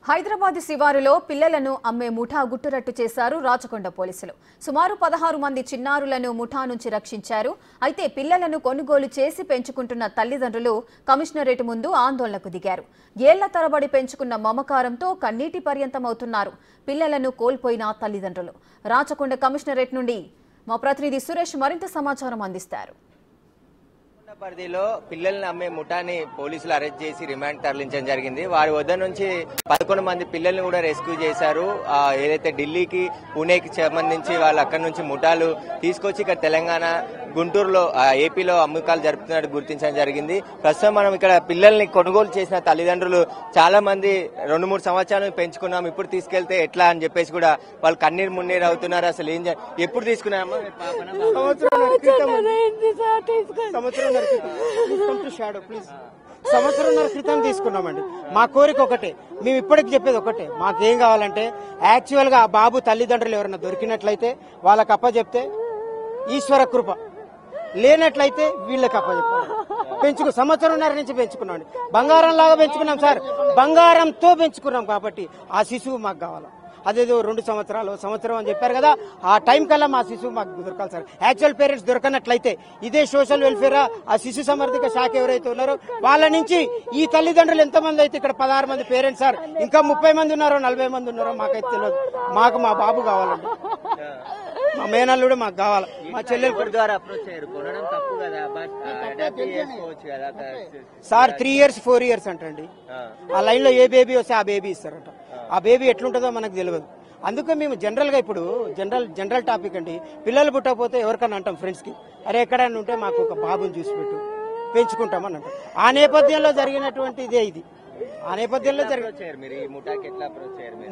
హైదరాబాద్ శివారులో పిల్లలను అమ్మే ముఠా గుట్టురట్టు చేశారు రాచకొండ పోలీసులు. సుమారు 16 మంది చిన్నారులను ముఠా నుంచి రక్షించారు. అయితే పిల్లలను కొనుగోలు చేసి పెంచుకుంటున్న తల్లిదండ్రులు కమిషనరేట్ ముందు ఆందోళనకు దిగారు. ఏళ్ల తరబడి పెంచుకున్న మమకారంతో కన్నీటి పర్యంతమవుతున్నారు పిల్లలను కోల్పోయిన తల్లిదండ్రులు. రాచకొండ కమిషనరేట్ నుండి మా ప్రతినిధి సురేష్ మరింత సమాచారం అందిస్తారు. పరిధిలో పిల్లల్ని అమ్మే ముఠాని పోలీసులు అరెస్ట్ చేసి రిమాండ్ తరలించడం జరిగింది. వారి వద్ద నుంచి 11 మంది పిల్లల్ని కూడా రెస్క్యూ చేశారు. ఏదైతే ఢిల్లీకి పూణేకి సంబంధించి వాళ్ళు అక్కడి నుంచి ముఠాలు తీసుకొచ్చి ఇక్కడ తెలంగాణ గుంటూరులో ఏపీలో అమ్మకాలు జరుపుతున్నట్టు గుర్తించడం జరిగింది. ప్రస్తుతం మనం ఇక్కడ పిల్లల్ని కొనుగోలు చేసిన తల్లిదండ్రులు చాలా మంది 2-3 సంవత్సరాలు పెంచుకున్నాం, ఇప్పుడు తీసుకెళ్తే ఎట్లా అని చెప్పేసి కూడా వాళ్ళు కన్నీరు మున్నీరు అవుతున్నారు. అసలు ఏం ఎప్పుడు తీసుకున్నామో సంవత్సరంన్నర క్రితం తీసుకున్నామండి. మా కోరిక ఒకటే, మేము ఇప్పటికి చెప్పేది ఒకటే, మాకేం కావాలంటే యాక్చువల్ గా ఆ బాబు తల్లిదండ్రులు ఎవరైనా దొరికినట్లయితే వాళ్ళకి అప్పచెప్తే ఈశ్వర కృప, లేనట్లయితే వీళ్ళకి అప్పచెప్పాలి. సంవత్సరంన్నర నుంచి పెంచుకున్నాం, బంగారం లాగా పెంచుకున్నాం సార్, బంగారంతో పెంచుకున్నాం. కాబట్టి ఆ శిశువు మాకు కావాలి. అదేదో 2 సంవత్సరాలు సంవత్సరం అని చెప్పారు కదా, ఆ టైం కల్లా మా శిశువు మాకు దొరకాలి సార్. యాక్చువల్ పేరెంట్స్ దొరకనట్లయితే ఇదే సోషల్ వెల్ఫేర్ ఆ శిశు సమర్థక శాఖ ఎవరైతే ఉన్నారో వాళ్ళ నుంచి ఈ తల్లిదండ్రులు ఎంతమంది అయితే ఇక్కడ 16 మంది పేరెంట్స్ సార్, ఇంకా 30 మంది ఉన్నారో 40 మంది ఉన్నారో మాకైతే తెలియదు. మాకు మా బాబు కావాలండి, మా మేనల్లుడు మాకు కావాలి. మా చెల్లెలు ద్వారా అప్రోచ్ అయ్యారు, కొనడం తప్పు కదా సార్. 3 years 4 years అంటండి. ఆ లైన్ లో ఏ బేబీ వస్తే ఆ బేబీ ఇస్తారంట. ఆ బేబీ ఎట్లుంటుందో మనకు తెలియదు. అందుకే మేము జనరల్ గా ఇప్పుడు జనరల్ టాపిక్ అండి, పిల్లలు పుట్టకపోతే ఎవరికన్నా అంటాం ఫ్రెండ్స్ కి, అరే ఎక్కడైనా ఉంటే మాకు ఒక బాబుని చూసి పెట్టు, పెంచుకుంటామని అంటాం. ఆ నేపథ్యంలో జరిగినటువంటి ఇదే ఇది. ఆ నేపథ్యంలో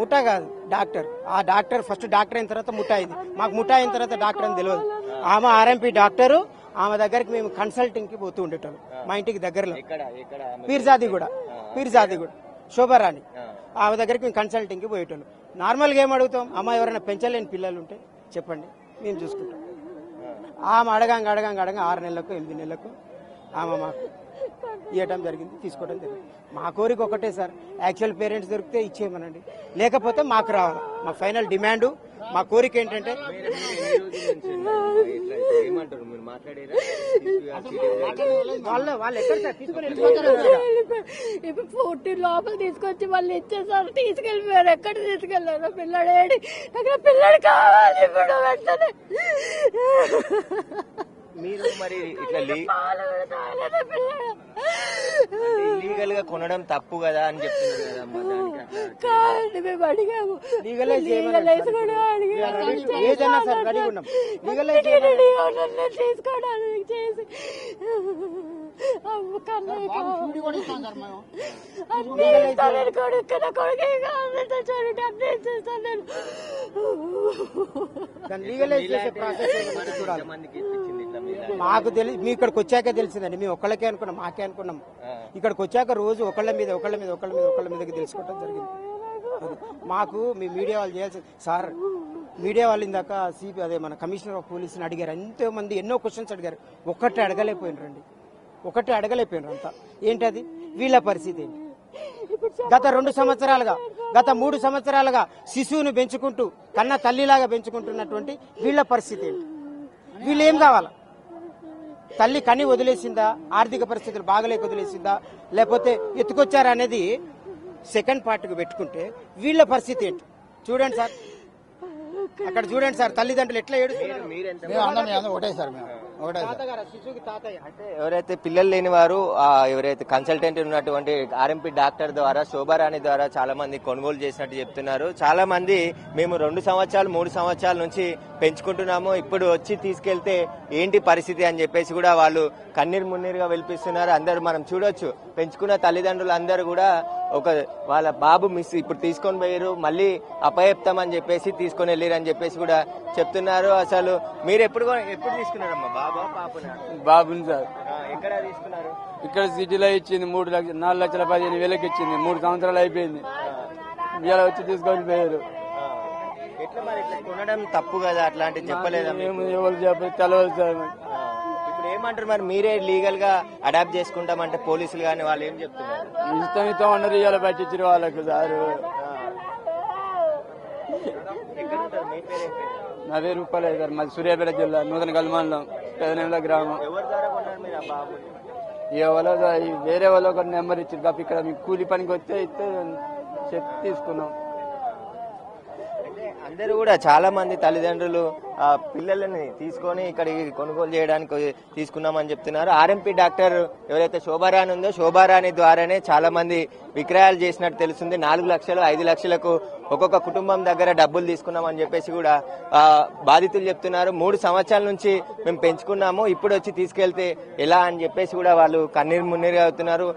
ముఠా కాదు, డాక్టర్. ఆ డాక్టర్ ఫస్ట్ డాక్టర్ అయిన తర్వాత ముఠా అయింది. మాకు ముఠా అయిన తర్వాత డాక్టర్ అని తెలియదు. ఆమె ఆర్ఎంపీ డాక్టరు, ఆమె దగ్గరికి మేము కన్సల్టింగ్ కి పోతూ ఉండేటోళ్ళం. మా ఇంటికి దగ్గరలో పీర్జాదిగూడ శోభారాణి, ఆమె దగ్గరికి మేము కన్సల్టింగ్ కి పోయేటోళ్ళం. నార్మల్గా ఏం అడుగుతాం, అమ్మ ఎవరైనా పెంచలేని పిల్లలు ఉంటే చెప్పండి, మేము చూసుకుంటాం. ఆమె అడగంగా 6 నెలలకు 8 నెలలకు ఆమె మాకు ఇవ్వటం జరిగింది, తీసుకోవడం జరిగింది. మా కోరిక ఒకటే సార్, యాక్చువల్ పేరెంట్స్ దొరికితే ఇచ్చేయమనండి, లేకపోతే మాకు రావాలి. మా ఫైనల్ డిమాండ్, మా కోరిక ఏంటంటే వాళ్ళు ఇప్పుడు 14 లోపల తీసుకొచ్చి వాళ్ళు ఇచ్చేసారు, తీసుకెళ్ళిపోయారు. ఎక్కడ తీసుకెళ్లారు? పిల్లడేడి, నాకు పిల్లడు కావాలి ఇప్పుడు వెంటనే. మీరు మరి ఇట్లా లీగల్ గా కొనడం తప్పు కదా అని చెప్తున్నారు కాదండి, మేము అడిగాము తీసుకోవడానికి. చేసి మాకు తెలియదు, మీ ఇక్కడికి వచ్చాక తెలిసిందండి. మేము ఒక్కళ్ళకే అనుకున్నాం, మాకే అనుకున్నాం. ఇక్కడికి వచ్చాక రోజు ఒకళ్ళ మీద తెలుసుకోవడం జరిగింది. మాకు మీ మీడియా వాళ్ళు చేయాల్సి సార్, మీడియా వాళ్ళు ఇందాక అదే మన కమిషనర్ ఆఫ్ పోలీసుని అడిగారు. ఎంతో మంది ఎన్నో క్వశ్చన్స్ అడిగారు, ఒకటే అడగలేకపోయినారండి. అంతా ఏంటది, వీళ్ళ పరిస్థితి ఏంటి? గత 2 సంవత్సరాలుగా, గత 3 సంవత్సరాలుగా శిశువును పెంచుకుంటూ కన్న తల్లిలాగా పెంచుకుంటున్నటువంటి వీళ్ళ పరిస్థితి ఏంటి? వీళ్ళు ఏం కావాలా? తల్లి కని వదిలేసిందా, ఆర్థిక పరిస్థితులు బాగలేక వదిలేసిందా, లేకపోతే ఎత్తుకొచ్చారా అనేది సెకండ్ పార్ట్కి పెట్టుకుంటే వీళ్ళ పరిస్థితి ఏంటి చూడండి సార్. అక్కడ చూడండి సార్, తల్లిదండ్రులు ఎట్లా అంటే ఎవరైతే పిల్లలు లేని వారు, ఎవరైతే కన్సల్టెంట్ ఉన్నటువంటి ఆర్ఎంపీ డాక్టర్ ద్వారా, శోభారాణి ద్వారా చాలా మంది కొనుగోలు చేసినట్టు చెప్తున్నారు. చాలా మంది మేము 2 సంవత్సరాలు 3 సంవత్సరాల నుంచి పెంచుకుంటున్నాము, ఇప్పుడు వచ్చి తీసుకెళ్తే ఏంటి పరిస్థితి అని చెప్పేసి కూడా వాళ్ళు కన్నీరు మున్నీరుగా వెలిపిస్తున్నారు. అందరూ మనం చూడొచ్చు, పెంచుకున్న తల్లిదండ్రులు అందరూ కూడా వాళ్ళ బాబు ఇప్పుడు తీసుకొని పోయారు, మళ్ళీ అపయప్తామని చెప్పేసి తీసుకొని వెళ్ళారు అని చెప్పేసి కూడా చెప్తున్నారు. అసలు మీరు ఎప్పుడు తీసుకున్నారమ్మా బాబుని సార్? ఎక్కడ తీసుకున్నారు? ఇక్కడ సిటీలో ఇచ్చింది 4,15,000 ఇచ్చింది. 3 సంవత్సరాలు అయిపోయింది, ఇలా వచ్చి తీసుకొని పోయారు. ఎట్లా మరి ఇట్లా కొనడం తప్పు కదా, అట్లాంటివి చెప్పలేదా? ఎవరు చెప్పలేదు, తెలవదు సార్. ఇప్పుడు ఏమంటారు మరి, మీరే లీగల్ గా అడాప్ట్ చేసుకుంటామంటే పోలీసులు కానీ వాళ్ళు ఏం చెప్తున్నారు? ఇష్టం అన్నారు, ఇవాళ పట్టించారు వాళ్ళకు సార్. నా పేరు రూపాయలు సార్, మాది సూర్యాపేట జిల్లా నూతన గల్మాన్లం పెదనేల గ్రామం. ఎవరో వేరే వాళ్ళు ఒక నెంబర్ ఇచ్చారు కాబట్టి ఇక్కడ మీకు కూలి పనికి వస్తే ఇస్తే చెప్పి తీసుకున్నాం. అందరూ కూడా చాలా మంది తల్లిదండ్రులు పిల్లలని తీసుకొని ఇక్కడికి కొనుగోలు చేయడానికి తీసుకున్నామని చెప్తున్నారు. ఆర్ఎంపీ డాక్టర్ ఎవరైతే శోభారాణి ఉందో శోభారాణి ద్వారానే చాలా మంది విక్రయాలు చేసినట్టు తెలుస్తుంది. 4 లక్షలు 5 లక్షలకు ఒక్కొక్క కుటుంబం దగ్గర డబ్బులు తీసుకున్నామని చెప్పేసి కూడా బాధితులు చెప్తున్నారు. 3 సంవత్సరాల నుంచి మేము పెంచుకున్నాము, ఇప్పుడు వచ్చి తీసుకెళ్తే ఎలా అని చెప్పేసి కూడా వాళ్ళు కన్నీరు మున్నీరు అవుతున్నారు.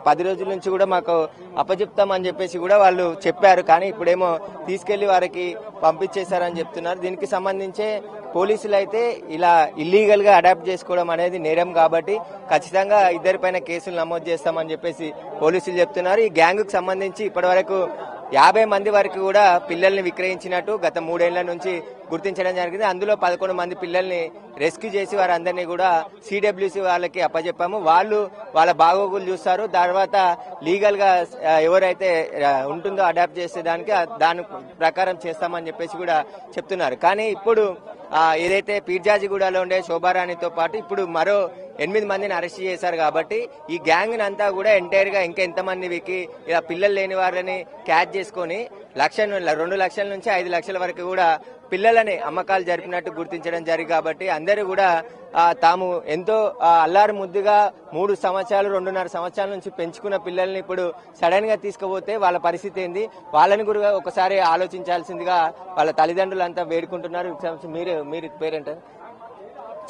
10 రోజుల నుంచి కూడా మాకు అప్పచెప్తామని చెప్పేసి కూడా వాళ్ళు చెప్పారు, కానీ ఇప్పుడేమో తీసుకెళ్లి వారికి పంపించేశారని చెప్తున్నారు. దీనికి సంబంధించి పోలీసులు అయితే ఇలా ఇల్లీగల్ గా అడాప్ట్ చేసుకోవడం అనేది నేరం కాబట్టి ఖచ్చితంగా ఇద్దరిపైన కేసులు నమోదు చేస్తామని చెప్పేసి పోలీసులు చెప్తున్నారు. ఈ గ్యాంగ్ కు సంబంధించి ఇప్పటి వరకు 50 మంది వరకు కూడా పిల్లల్ని విక్రయించినట్టు గత 3 ఏళ్ల నుంచి గుర్తించడం జరిగింది. అందులో 11 మంది పిల్లల్ని రెస్క్యూ చేసి వారందరినీ కూడా సిడబ్ల్యూసి వాళ్ళకి అప్పచెప్పాము. వాళ్ళు వాళ్ళ బాగోగులు చూస్తారు, తర్వాత లీగల్ గా ఎవరైతే ఉంటుందో అడాప్ట్ చేసేదానికి దాని ప్రకారం చేస్తామని చెప్పేసి కూడా చెప్తున్నారు. కానీ ఇప్పుడు ఏదైతే పీర్జాజిగూడలో ఉండే శోభారాణితో పాటు ఇప్పుడు మరో 8 మందిని అరెస్ట్ చేశారు కాబట్టి ఈ గ్యాంగ్ అంతా కూడా ఎంటైర్ గా ఇంకా ఎంతమందికి ఇలా పిల్లలు లేని వారిని క్యాచ్ చేసుకుని 2 లక్షల నుంచి 5 లక్షల వరకు కూడా పిల్లలని అమ్మకాలు జరిపినట్టు గుర్తించడం జరిగింది. కాబట్టి అందరూ కూడా తాము ఎంతో అల్లారు ముద్దుగా 3 సంవత్సరాలు 2.5 సంవత్సరాల నుంచి పెంచుకున్న పిల్లల్ని ఇప్పుడు సడన్ గా తీసుకుపోతే వాళ్ళ పరిస్థితి ఏంది, వాళ్ళని కూడా ఒకసారి ఆలోచించాల్సిందిగా వాళ్ళ తల్లిదండ్రులంతా వేడుకుంటున్నారు. మీరు పేరెంట్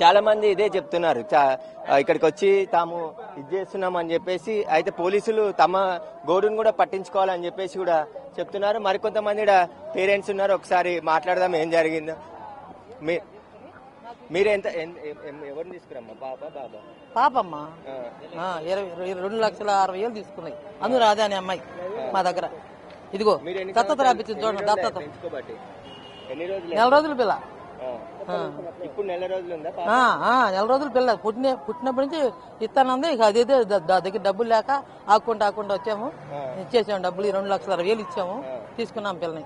చాలా మంది ఇదే చెప్తున్నారు, ఇక్కడికి వచ్చి తాము ఇది చేస్తున్నాం అని చెప్పేసి. అయితే పోలీసులు తమ గోడును కూడా పట్టించుకోవాలని చెప్పేసి కూడా చెప్తున్నారు. మరికొంతమంది పేరెంట్స్ ఉన్నారు, ఒకసారి మాట్లాడదాం ఏం జరిగిందో. మీరెంత ఎవరిని తీసుకురమ్మా? బాబా పాపమ్మా 2,60,000 తీసుకున్నాయి. అనురాధ అనే అమ్మాయి మా దగ్గర. ఇదిగో దత్తత రాపించింది చూడండి, దత్తత. నెల రోజుల పిల్ల, ఇప్పుడు నెల రోజులు ఉందా? నెల రోజుల పిల్ల. పుట్టినప్పటి నుంచి ఇస్తానంది. ఇక అదే దగ్గర డబ్బులు లేక ఆకుండా వచ్చాము, ఇచ్చేసాము డబ్బులు. 2,60,000 ఇచ్చాము, తీసుకున్నాం పిల్లని.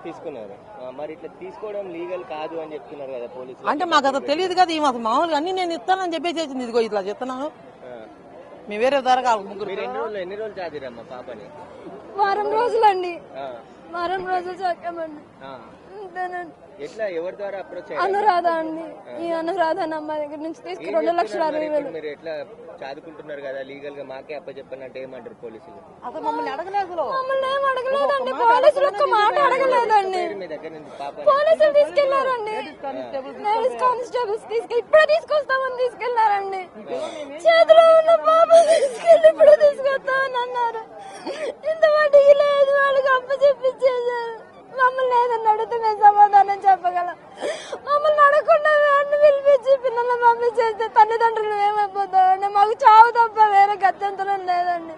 తీసుకున్నారు. మరి ఇట్లా తీసుకోవడం లీగల్ కాదు అని చెప్తున్నారు కదా పోలీసులు. అంటే మాకు అది తెలియదు కదా, ఈ మాకు మామూలుగా అన్ని నేను ఇస్తానని చెప్పేసి ఇదిగో ఇట్లా చెప్తున్నాను. మీ వేరే ధరగా ఎన్ని రోజులు చాదిరమ్మా పాపని? వారం రోజులండి, వారం రోజులు చాకామండి. ఎట్లా ఎవరి ద్వారా అప్రోచ్ అనురాధ అండి. ఈ అనురాధ అమ్మ దగ్గర నుంచి తీసుకుని 2,60,000. మీరు ఎట్లా చదువుకుంటున్నారు కదా లీగల్ గా, మాకే అప్పచెప్పనంటే ఏమంటారు పోలీసులు? అసలు మమ్మల్ని అడగలేదు, మమ్మల్ని ఏం అడగలేదండి. పోలీసులు ఒక్క మాట అడగలేదండి. మీ దగ్గర నుంచి పాప పోలీసులు తీసుకెళ్లారండి, లేడీస్ కానిస్టేబుల్స్ ఇప్పుడే తీసుకొస్తామని తీసుకెళ్లారండి. చేతిలో ఉన్న పాప తీసుకెళ్లి ఇప్పుడే తీసుకొస్తామని అన్నారు. ఇంత వాటికి లేదు, వాళ్ళకి అప్పచెప్పించేసారు. మమ్మల్ని ఏదన్నా అడిగితే మేము సమాధానం చెప్పగలం. మమ్మల్ని అడగకుండా అన్ని పిలిపించి పిల్లల్ని పంపించేస్తే తల్లిదండ్రులు ఏమైపోతారండి? మాకు చావు తప్ప వేరే గత్యంతరం లేదండి.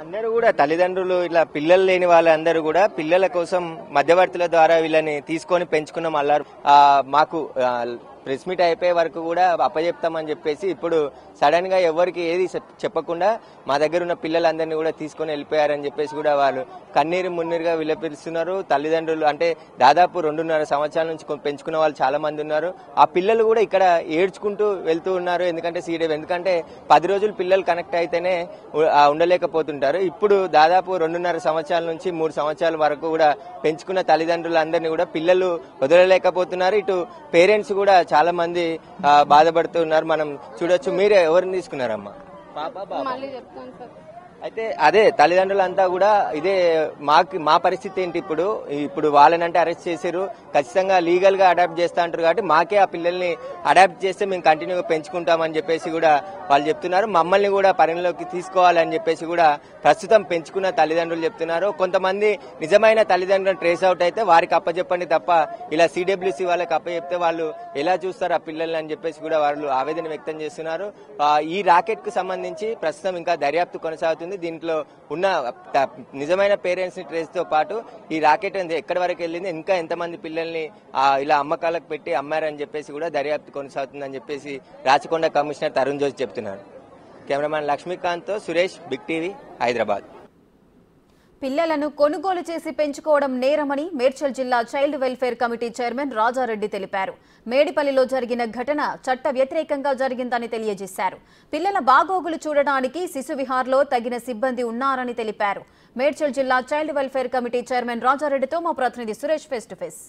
అందరూ కూడా తల్లిదండ్రులు ఇట్లా పిల్లలు లేని వాళ్ళందరూ కూడా పిల్లల కోసం మధ్యవర్తుల ద్వారా వీళ్ళని తీసుకొని పెంచుకున్నాం. అల్లారు మాకు ప్రెస్ మీట్ అయిపోయే వరకు కూడా అప్పచెప్తామని చెప్పేసి ఇప్పుడు సడన్ గా ఎవరికి ఏది చెప్పకుండా మా దగ్గర ఉన్న పిల్లలందరినీ కూడా తీసుకొని వెళ్ళిపోయారని చెప్పేసి కూడా వాళ్ళు కన్నీరు మున్నీరుగా విలపిస్తున్నారు. తల్లిదండ్రులు అంటే దాదాపు 2.5 సంవత్సరాల నుంచి పెంచుకున్న వాళ్ళు చాలా మంది ఉన్నారు. ఆ పిల్లలు కూడా ఇక్కడ ఏడ్చుకుంటూ వెళ్తూ ఉన్నారు. ఎందుకంటే ఎందుకంటే 10 రోజులు పిల్లలు కనెక్ట్ అయితేనే ఉండలేకపోతుంటారు. ఇప్పుడు దాదాపు 2.5 సంవత్సరాల నుంచి 3 సంవత్సరాల వరకు కూడా పెంచుకున్న తల్లిదండ్రులందరినీ కూడా పిల్లలు వదలలేకపోతున్నారు. ఇటు పేరెంట్స్ కూడా చాలా మంది బాధపడుతూ ఉన్నారు. మనం చూడొచ్చు. మీరే ఎవరిని తీసుకున్నారమ్మా? అయితే అదే తల్లిదండ్రులంతా కూడా ఇదే మా పరిస్థితి ఏంటి ఇప్పుడు వాళ్ళనంటే అరెస్ట్ చేశారు, ఖచ్చితంగా లీగల్ గా అడాప్ట్ చేస్తా అంటారు కాబట్టి మాకే ఆ పిల్లల్ని అడాప్ట్ చేస్తే మేము కంటిన్యూగా పెంచుకుంటామని చెప్పేసి కూడా వాళ్ళు చెప్తున్నారు. మమ్మల్ని కూడా పరిగణలోకి తీసుకోవాలని చెప్పేసి కూడా ప్రస్తుతం పెంచుకున్న తల్లిదండ్రులు చెప్తున్నారు. కొంతమంది నిజమైన తల్లిదండ్రులను ట్రేస్ అవుట్ అయితే వారికి అప్పచెప్పండి తప్ప ఇలా సిడబ్ల్యూసి వాళ్ళకి అప్పచెప్తే వాళ్ళు ఎలా చూస్తారు ఆ పిల్లల్ని అని చెప్పేసి కూడా వాళ్ళు ఆవేదన వ్యక్తం చేస్తున్నారు. ఈ రాకెట్ కు సంబంధించి ప్రస్తుతం ఇంకా దర్యాప్తు కొనసాగుతుంది. దీంట్లో ఉన్న నిజమైన పేరెంట్స్ ని ట్రేస్ తో పాటు ఈ రాకెట్ ఎక్కడి వరకు వెళ్ళింది, ఇంకా ఎంతమంది పిల్లల్ని ఇలా అమ్మకాలకు పెట్టి అమ్మారని చెప్పేసి కూడా దర్యాప్తు కొనసాగుతుందని చెప్పేసి రాచకొండ కమిషనర్ తరుణ్ జోషి చెప్తున్నారు. కెమెరామ్యాన్ లక్ష్మీకాంత్ తో సురేష్, బిగ్ టీవీ, హైదరాబాద్. పిల్లలను కొనుగోలు చేసి పెంచుకోవడం నేరమని మేడ్చల్ జిల్లా child welfare committee chairman Rajareddy తెలిపారు. మేడిపల్లిలో జరిగిన ఘటన చట్ట వ్యతిరేకంగా జరిగిందని తెలియజేశారు. పిల్లల బాగోగులు చూడడానికి శిశు విహార్లో తగిన సిబ్బంది ఉన్నారని తెలిపారు. మేడ్చల్ జిల్లా చైల్డ్ వెల్ఫేర్ కమిటీ చైర్మన్ రాజారెడ్డితో మా ప్రతినిధి Suresh face to face.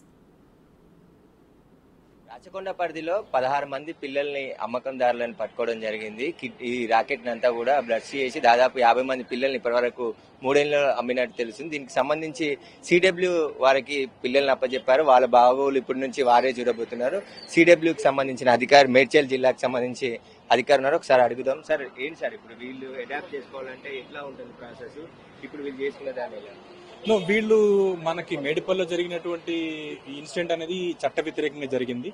Rachakonda పరిధిలో 16 మంది పిల్లల్ని అమ్మకందారులను పట్టుకోవడం జరిగింది. ఈ రాకెట్ అంతా కూడా బ్లడ్ చేసి దాదాపు 50 మంది పిల్లల్ని ఇప్పటివరకు 3 ఏళ్ళు అమ్మినట్టు తెలుస్తుంది. దీనికి సంబంధించి సిడబ్ల్యూ వారికి పిల్లల్ని అప్పచెప్పారు. వాళ్ళ బాగోగులు ఇప్పటి నుంచి వారే చూడబోతున్నారు. సిడబ్ల్యూకి సంబంధించిన అధికారి, మేడ్చల్ జిల్లాకు సంబంధించి అధికారి ఉన్నారు. ఒకసారి అడుగుదాం. సార్, ఏంటి సార్ ఇప్పుడు వీళ్ళు అడాప్ట్ చేసుకోవాలంటే ఎట్లా ఉంటుంది ప్రాసెస్? ఇప్పుడు వీళ్ళు చేసుకున్న దాని వీళ్ళు మనకి మేడిపల్లిలో జరిగినటువంటి ఇన్సిడెంట్ అనేది చట్ట వ్యతిరేకంగా జరిగింది.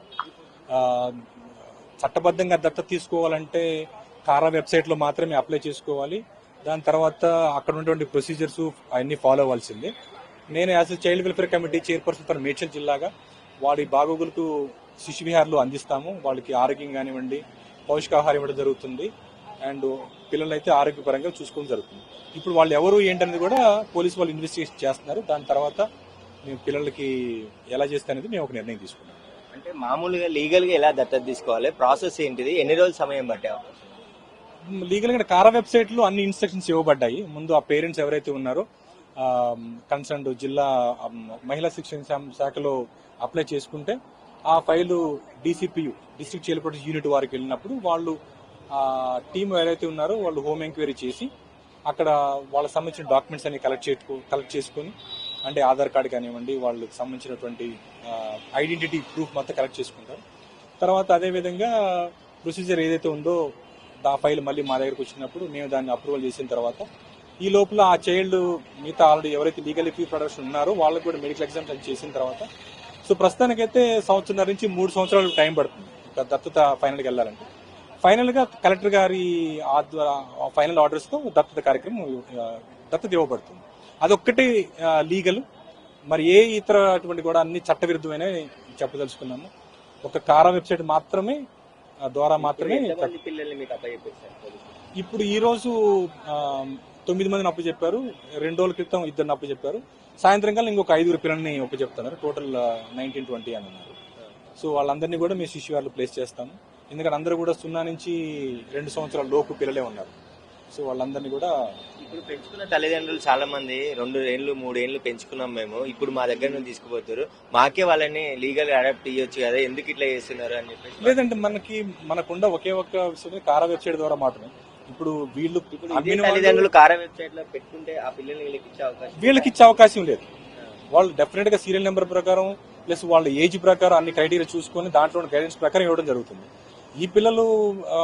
చట్టబద్ధంగా దత్తత తీసుకోవాలంటే కారా వెబ్సైట్లో మాత్రమే అప్లై చేసుకోవాలి. దాని తర్వాత అక్కడ ఉన్నటువంటి ప్రొసీజర్స్ అవన్నీ ఫాలో అవ్వాల్సిందే. నేను as child welfare committee chairperson for Medchal జిల్లాగా వాడి బాగోగులకు శిశు విహార్లు అందిస్తాము. వాళ్ళకి ఆరోగ్యం కానివ్వండి, పౌష్టికాహారం ఇవ్వడం జరుగుతుంది. అండ్ పిల్లలైతే ఆరోగ్యపరంగా చూసుకోవడం జరుగుతుంది. ఇప్పుడు వాళ్ళు ఎవరు ఏంటనేది కూడా పోలీసు వాళ్ళు ఇన్వెస్టిగేషన్ చేస్తున్నారు. దాని తర్వాత మేము పిల్లలకి ఎలా చేస్తే అనేది మేము ఒక నిర్ణయం తీసుకున్నాం. అంటే మామూలుగా లీగల్ గా ఎలా దత్తత తీసుకోవాలి, ప్రాసెస్ ఏంటిది, ఎన్ని రోజులు సమయం పట్టావు? లీగల్ గా కారా వెబ్సైట్ లో అన్ని ఇన్స్ట్రక్షన్స్ ఇవ్వబడ్డాయి. ముందు ఆ పేరెంట్స్ ఎవరైతే ఉన్నారో కన్సర్న్ జిల్లా మహిళా శిక్షణ శాఖలో అప్లై చేసుకుంటే ఆ file DCPU, district child protection unit వారికి వెళ్ళినప్పుడు వాళ్ళు టీం ఎవరైతే ఉన్నారో వాళ్ళు హోమ్ ఎంక్వైరీ చేసి అక్కడ వాళ్ళకి సంబంధించిన డాక్యుమెంట్స్ అన్ని కలెక్ట్ చేసుకొని, అంటే ఆధార్ కార్డు కానివ్వండి, వాళ్ళకి సంబంధించినటువంటి ఐడెంటిటీ ప్రూఫ్ మొత్తం కలెక్ట్ చేసుకుంటారు. తర్వాత అదేవిధంగా ప్రొసీజర్ ఏదైతే ఉందో ఆ ఫైల్ మళ్ళీ మా దగ్గరకు వచ్చినప్పుడు మేము దాన్ని అప్రూవల్ చేసిన తర్వాత ఈ లోపల ఆ చైల్డ్ మిగతా ఆల్రెడీ ఎవరైతే లీగల్ ఫీ ప్రొడక్షన్ ఉన్నారో వాళ్ళకి కూడా మెడికల్ ఎగ్జామ్స్ చేసిన తర్వాత ప్రస్తుతానికైతే 1.5 సంవత్సరాల నుంచి 3 సంవత్సరాలు టైం పడుతుంది దత్తత ఫైనల్కి వెళ్ళాలంటే. ఫైనల్ గా కలెక్టర్ గారి ఫైనల్ ఆర్డర్స్ తో దత్తత కార్యక్రమం దత్తత ఇవ్వబడుతుంది. అదొక్కటి లీగల్. మరి ఏ ఇతర అటువంటి కూడా అన్ని చట్టవిరుద్ధమైన చెప్పదలుచుకున్నాము. ఒక కారా వెబ్సైట్ మాత్రమే ద్వారా మాత్రమే. ఇప్పుడు ఈ రోజు 9 మందిని అప్పు చెప్పారు. 2 రోజుల క్రితం 2 అప్పు చెప్పారు. సాయంత్రం కల్లా ఇంకొక 5 పిల్లల్ని అప్పు చెప్తున్నారు. టోటల్ 19-20 అని అన్నారు. వాళ్ళందరినీ కూడా మేము శిశు విహార్లో ప్లేస్ చేస్తాము. ఎందుకంటే అందరూ కూడా 0 నుంచి 2 సంవత్సరాల లోపు పిల్లలే ఉన్నారు. వాళ్ళందరినీ కూడా ఇప్పుడు పెంచుకున్న తల్లిదండ్రులు చాలా మంది 2 ఏళ్ళు 3 ఏళ్ళు పెంచుకున్నాం మేము, ఇప్పుడు మా దగ్గర నుంచి తీసుకుపోతారు, మాకే వాళ్ళని లీగల్ అడాప్ట్ చేయొచ్చు కదా, ఎందుకు ఇట్లా చేస్తున్నారు అని చెప్పేసి. లేదంటే మనకుండా ఒకే ఒక్క విషయం కారా వెబ్సైట్ ద్వారా మాత్రమే. ఇప్పుడు వీళ్ళు తల్లిదండ్రులు కారా వెబ్సైట్ లో పెట్టుకుంటే ఆ పిల్లల్ని వీళ్ళకి ఇచ్చే అవకాశం లేదు. వాళ్ళు డెఫినెట్ గా సీరియల్ నెంబర్ ప్రకారం ప్లస్ వాళ్ళ ఏజ్ ప్రకారం అన్ని క్రైటీరియా చూసుకొని దాంట్లో గైడెన్స్ ప్రకారం ఇవ్వడం జరుగుతుంది. ఈ పిల్లలు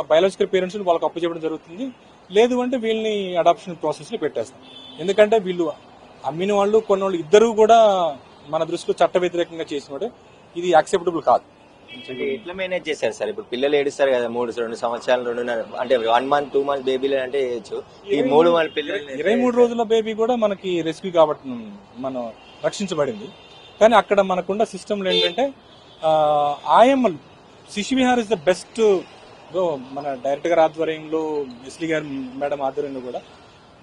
బయాలజికల్ పేరెంట్స్ వాళ్ళకి అప్పు చెప్పడం జరుగుతుంది. లేదు అంటే వీళ్ళని అడాప్షన్ ప్రాసెస్ లో పెట్టేస్తాం. ఎందుకంటే వీళ్ళు అమ్మిన వాళ్ళు కొన్ని వాళ్ళు ఇద్దరు కూడా మన దృష్టిలో చట్ట వ్యతిరేకంగా చేసినట్టు ఇది యాక్సెప్టబుల్ కాదు. ఎట్లా మేనేజ్ చేశారు సార్? ఇప్పుడు పిల్లలు ఏడుస్తారు కదా, 2 సంవత్సరాలు 2.5 అంటే 1 month 2 months బేబీలు అంటే చేయొచ్చు. ఈ 3 మంది పిల్లలు 23 రోజుల బేబీ కూడా మనకి రెస్క్యూ కాబట్టి మనం రక్షించబడింది. కానీ అక్కడ మనకున్న సిస్టమ్లు ఏంటంటే ఆయమ్మలు శిశు విహార్ ఇస్ ద బెస్ట్. మన డైరెక్టర్ గారి ఆధ్వర్యంలో, ఎస్లీ గారు మేడం ఆధ్వర్యంలో కూడా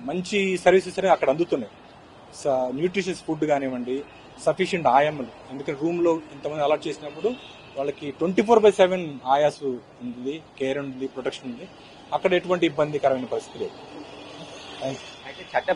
మంచి సర్వీసెస్ అనేవి అక్కడ అందుతున్నాయి. న్యూట్రిషియస్ ఫుడ్ కానివ్వండి, సఫిషియంట్ ఆయమ్మలు. ఎందుకంటే రూమ్ లో ఇంతమంది అలాట్ చేసినప్పుడు వాళ్ళకి 24/7 ఆయాస్ ఉంది, కేర్ ఉంది, ప్రొటెక్షన్ ఉంది. అక్కడ ఎటువంటి ఇబ్బందికరమైన పరిస్థితి లేదు. అయితే చట్ట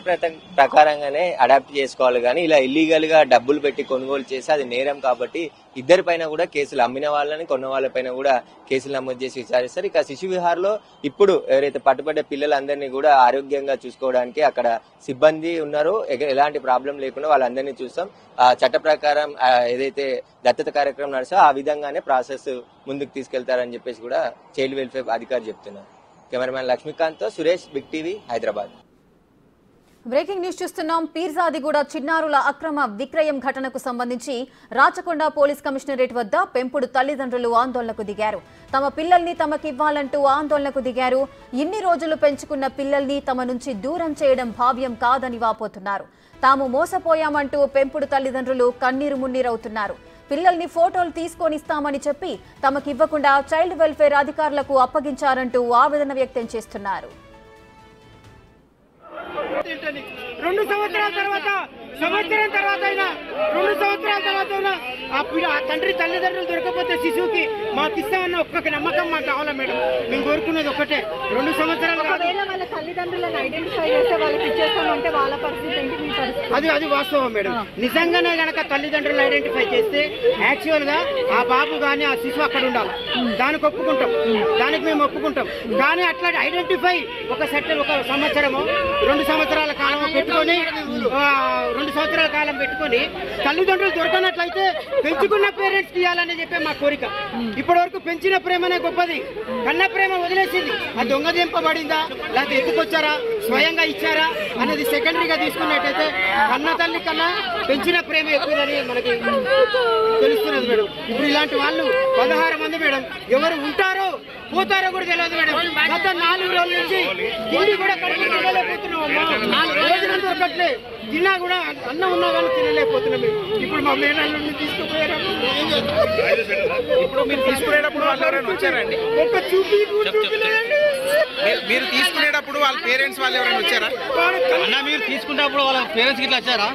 ప్రకారంగానే అడాప్ట్ చేసుకోవాలి, కానీ ఇలా ఇల్లీగల్ గా డబ్బులు పెట్టి కొనుగోలు చేసి అది నేరం కాబట్టి ఇద్దరి పైన కూడా కేసులు, అమ్మిన వాళ్ళని కొన్న వాళ్ళ పైన కూడా కేసులు నమోదు చేసి విచారిస్తారు. ఇక శిశు విహార్లో ఇప్పుడు ఎవరైతే పట్టుబడ్డ పిల్లలందరినీ కూడా ఆరోగ్యంగా చూసుకోవడానికి అక్కడ సిబ్బంది ఉన్నారు. ఎలాంటి ప్రాబ్లం లేకుండా వాళ్ళందరినీ చూస్తాం. ఆ చట్ట ప్రకారం ఏదైతే దత్తత కార్యక్రమం నడుస్తో ఆ విధంగానే ప్రాసెస్ ముందుకు తీసుకెళ్తారని చెప్పేసి కూడా చైల్డ్ వెల్ఫేర్ అధికారి చెప్తున్నారు. కెమెరామ్యాన్ లక్ష్మీకాంత్ తో Suresh, big TV, Hyderabad. Breaking news చూస్తున్నాం. పీర్జాదిగూడ చిన్నారుల అక్రమ విక్రయం ఘటనకు సంబంధించి రాచకొండ పోలీస్ కమిషనరేట్ వద్ద పెంపుడు తల్లిదండ్రులు ఆందోళనకు దిగారు. తమ పిల్లల్ని తమకివ్వాలంటూ ఆందోళనకు దిగారు. ఇన్ని రోజులు పెంచుకున్న పిల్లల్ని తమ నుంచి దూరం చేయడం భావ్యం కాదని వాపోతున్నారు. తాము మోసపోయామంటూ పెంపుడు తల్లిదండ్రులు కన్నీరు మున్నీరవుతున్నారు. పిల్లల్ని ఫోటోలు తీసుకొనిస్తామని చెప్పి తమకివ్వకుండా చైల్డ్ వెల్ఫేర్ అధికారులకు అప్పగించారంటూ ఆవేదన వ్యక్తం చేస్తున్నారు. 2 సంవత్సరాల తర్వాత సంవత్సరం తర్వాత అయినా 2 సంవత్సరాల తర్వాత అయినా ఆ తండ్రి తల్లిదండ్రులు దొరకకపోతే శిశువుకి మాకు ఇస్తామన్న ఒక్క నమ్మకం మాకు కావాలా మేడం. మేము కోరుకునేది ఒకటే, 2 సంవత్సరాలు వాళ్ళ తల్లిదండ్రులను ఐడెంటిఫై చేస్తే వాళ్ళకి ఇచ్చేస్తామంటే వాళ్ళ పరిస్థితి ఏంటి, మీ పరిస్థితి? అది వాస్తవం మేడం. నిజంగానే గనక తల్లిదండ్రులు ఐడెంటిఫై చేస్తే యాక్చువల్ గా ఆ బాబు గానీ ఆ శిశువు అక్కడ ఉండాలి, దానికి ఒప్పుకుంటాం, దానికి మేము ఒప్పుకుంటాం. కానీ అట్లా ఐడెంటిఫై ఒక సంవత్సరము 2 సంవత్సరాల కాలం పెట్టుకొని 2 సంవత్సరాల కాలం పెట్టుకొని తల్లిదండ్రులు దొరకనట్లయితే పెంచుకున్న పేరెంట్స్ ఇవ్వాలని చెప్పే మా కోరిక. ఇప్పటి వరకు పెంచిన ప్రేమనే గొప్పది, కన్న ప్రేమ వదిలేసింది. అది దొంగదింపబడిందా లేకపోతే ఎత్తుకొచ్చారా స్వయంగా ఇచ్చారా అనేది సెకండరీగా తీసుకున్నట్టయితే కన్న తల్లి కన్నా పెంచిన ప్రేమ ఎక్కువదని మనకి తెలుస్తున్నది మేడం. ఇప్పుడు ఇలాంటి వాళ్ళు 16 మంది మేడం, ఎవరు ఉంటారో పోతారో కూడా తెలియదు మేడం. గత 4 రోజుల నుంచి తిండి కూడా కడుపు తినలేకపోతున్నాం. 4 రోజులు దొరకట్లే, తిన్నా కూడా అన్నం ఉన్నా కానీ తినలేకపోతున్నాం. ఇప్పుడు మా మేనల్ని తీసుకుపోయారు. ఇప్పుడు మీరు తీసుకునేటప్పుడు వాళ్ళు ఎవరైనా వచ్చారండి? ఒక చూపిలేదండి. మీరు తీసుకునేటప్పుడు వాళ్ళ పేరెంట్స్ వాళ్ళు ఎవరైనా వచ్చారా? మీరు తీసుకునేటప్పుడు వాళ్ళ పేరెంట్స్ ఇట్లా వచ్చారా?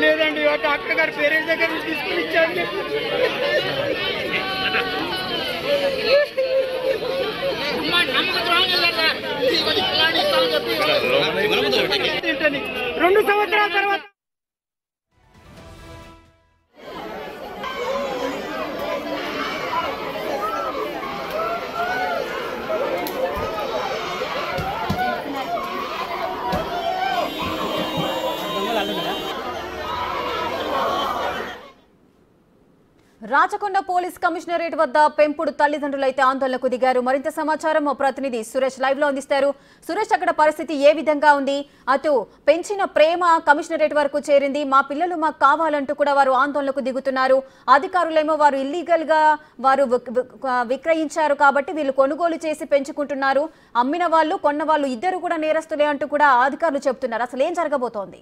లేదండి, డాక్టర్ గారు పేరెంట్స్ దగ్గర నుంచి తీసుకుని ఇచ్చారు. ఏంటని 2 సంవత్సరాల తర్వాత రాచకొండ పోలీస్ కమిషనరేట్ వద్ద పెంపుడు తల్లిదండ్రులైతే ఆందోళనకు దిగారు. మరింత సమాచారం మా ప్రతినిధి సురేష్ లైవ్ లో అందిస్తారు. సురేష్, అక్కడ పరిస్థితి ఏ విధంగా ఉంది? అటు పెంచిన ప్రేమ కమిషనరేట్ వరకు చేరింది, మా పిల్లలు మాకు కావాలంటూ కూడా వారు ఆందోళనకు దిగుతున్నారు. అధికారులేమో వారు ఇల్లీగల్ గా వారు విక్రయించారు కాబట్టి వీళ్ళు కొనుగోలు చేసి పెంచుకుంటున్నారు, అమ్మిన వాళ్ళు కొన్న వాళ్ళు ఇద్దరు కూడా నేరస్తులే అంటూ కూడా అధికారులు చెబుతున్నారు. అసలు ఏం జరగబోతోంది?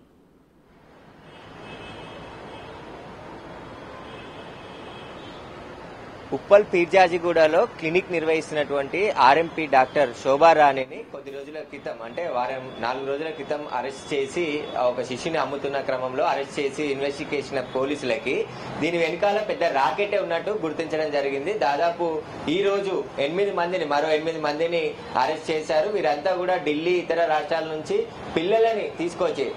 ఉప్పల్ పీర్జాజిగూడలో క్లినిక్ నిర్వహిస్తున్నటువంటి ఆర్ఎంపీ డాక్టర్ శోభారాణిని కొద్ది రోజుల క్రితం, అంటే 4 రోజుల క్రితం అరెస్ట్ చేసి ఒక శిశుని అమ్ముతున్న క్రమంలో అరెస్ట్ చేసి ఇన్వెస్టిగేషన్ పోలీసులకి దీని వెనకాల పెద్ద రాకెటే ఉన్నట్టు గుర్తించడం జరిగింది. దాదాపు ఈ రోజు మరో 8 మందిని అరెస్ట్ చేశారు. వీరంతా కూడా ఢిల్లీ ఇతర రాష్ట్రాల నుంచి పిల్లలని తీసుకొచ్చి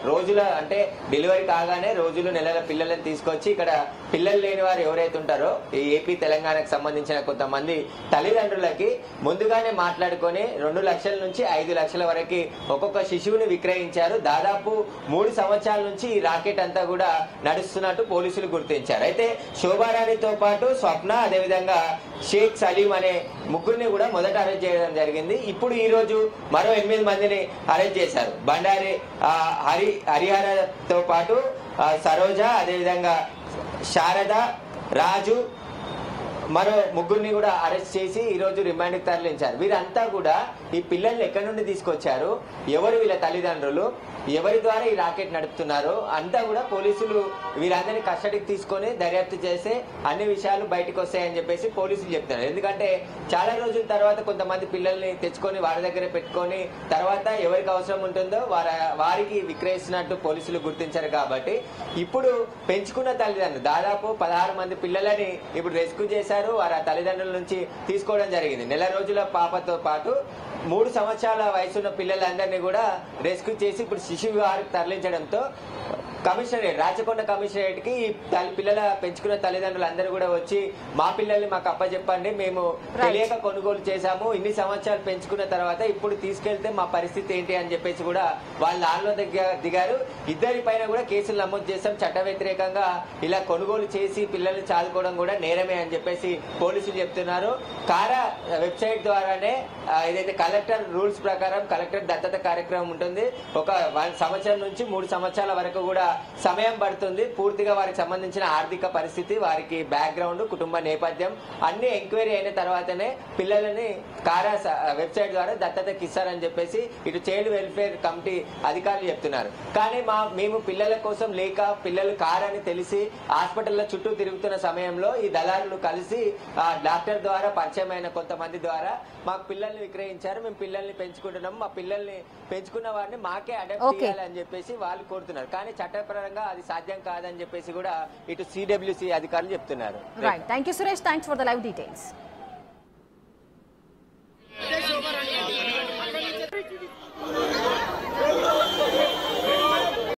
అంటే డెలివరీ కాగానే నెలల పిల్లలని తీసుకొచ్చి ఇక్కడ పిల్లలు లేని వారు ఎవరైతే ఉంటారో ఈ ఏపీ తెలంగాణకు సంబంధించిన కొంతమంది తల్లిదండ్రులకి ముందుగానే మాట్లాడుకొని 2 లక్షల నుంచి 5 లక్షల వరకు ఒక్కొక్క శిశువుని విక్రయించారు. దాదాపు 3 సంవత్సరాల నుంచి ఈ రాకెట్ అంతా కూడా నడుస్తున్నట్టు పోలీసులు గుర్తించారు. అయితే శోభారాణితో పాటు స్వప్న, అదేవిధంగా షేక్ సలీం అనే ముగ్గురిని కూడా మొదట అరెస్ట్ చేయడం జరిగింది. ఇప్పుడు ఈ రోజు మరో 8 మందిని అరెస్ట్ చేశారు. బండారి హరిహరతో పాటు సరోజ, అదేవిధంగా శారద, రాజు, మరో ముగ్గురిని కూడా అరెస్ట్ చేసి ఈ రోజు రిమాండ్కి తరలించారు. వీరంతా కూడా ఈ పిల్లల్ని ఎక్కడి నుండి తీసుకొచ్చారు, ఎవరు వీళ్ళ తల్లిదండ్రులు, ఎవరి ద్వారా ఈ రాకెట్ నడుపుతున్నారు అంతా కూడా పోలీసులు వీరందరినీ కస్టడీకి తీసుకొని దర్యాప్తు చేస్తే అన్ని విషయాలు బయటకు వస్తాయని చెప్పేసి పోలీసులు చెప్తున్నారు. ఎందుకంటే చాలా రోజుల తర్వాత కొంతమంది పిల్లల్ని తెచ్చుకొని వారి దగ్గర పెట్టుకొని తర్వాత ఎవరికి అవసరం ఉంటుందో వారికి విక్రయిస్తున్నట్టు పోలీసులు గుర్తించారు. కాబట్టి ఇప్పుడు పెంచుకున్న తల్లిదండ్రులు దాదాపు 16 మంది పిల్లలని ఇప్పుడు రెస్క్యూ చేశారు. వారి తల్లిదండ్రుల నుంచి తీసుకోవడం జరిగింది. నెల రోజుల పాపతో పాటు 3 సంవత్సరాల వయసున్న పిల్లలందరినీ కూడా రెస్క్యూ చేసి ఇప్పుడు శిశు విహారకు తరలించడంతో రాచకొండ కమిషనరేట్ కి పిల్లల పెంచుకున్న తల్లిదండ్రులు అందరూ కూడా వచ్చి మా పిల్లల్ని మాకు అప్పచెప్పండి, మేము తెలియక కొనుగోలు చేశాము, ఇన్ని సంవత్సరాలు పెంచుకున్న తర్వాత ఇప్పుడు తీసుకెళ్తే మా పరిస్థితి ఏంటి అని చెప్పేసి కూడా వాళ్ళు ఆన్లో దిగారు. ఇద్దరి పైన కూడా కేసులు నమోదు చేశాం. చట్ట వ్యతిరేకంగా ఇలా కొనుగోలు చేసి పిల్లల్ని చాలుకోవడం కూడా నేరమే అని చెప్పేసి పోలీసులు చెప్తున్నారు. కారా వెబ్సైట్ ద్వారానే ఏదైతే కలెక్టర్ రూల్స్ ప్రకారం కలెక్టర్ దత్తత కార్యక్రమం ఉంటుంది. ఒక 1 సంవత్సరం నుంచి 3 సంవత్సరాల వరకు కూడా సమయం పడుతుంది. పూర్తిగా వారికి సంబంధించిన ఆర్థిక పరిస్థితి, వారికి బ్యాక్గ్రౌండ్, కుటుంబ నేపథ్యం అన్ని ఎంక్వైరీ అయిన తర్వాతనే పిల్లలని కారా వెబ్సైట్ ద్వారా దత్తతకి ఇస్తారని చెప్పేసి ఇటు చైల్డ్ వెల్ఫేర్ కమిటీ అధికారులు చెప్తున్నారు. కానీ మేము పిల్లల కోసం లేక పిల్లలు కారని తెలిసి హాస్పిటల్ల చుట్టూ తిరుగుతున్న సమయంలో ఈ దళారులు కలిసి డాక్టర్ ద్వారా పరిచయమైన కొంతమంది ద్వారా మాకు పిల్లల్ని విక్రయించారు, మేము పిల్లల్ని పెంచుకుంటున్నాం, మా పిల్లల్ని పెంచుకున్న వారిని మాకే అడాప్ట్ చేయాలి అని చెప్పేసి వాళ్ళు కోరుతున్నారు. కానీ చట్టపరంగా అది సాధ్యం కాదని చెప్పేసి కూడా ఇటు CWC అధికారులు చెప్తున్నారు. Right, thank you Suresh, thanks for the live details.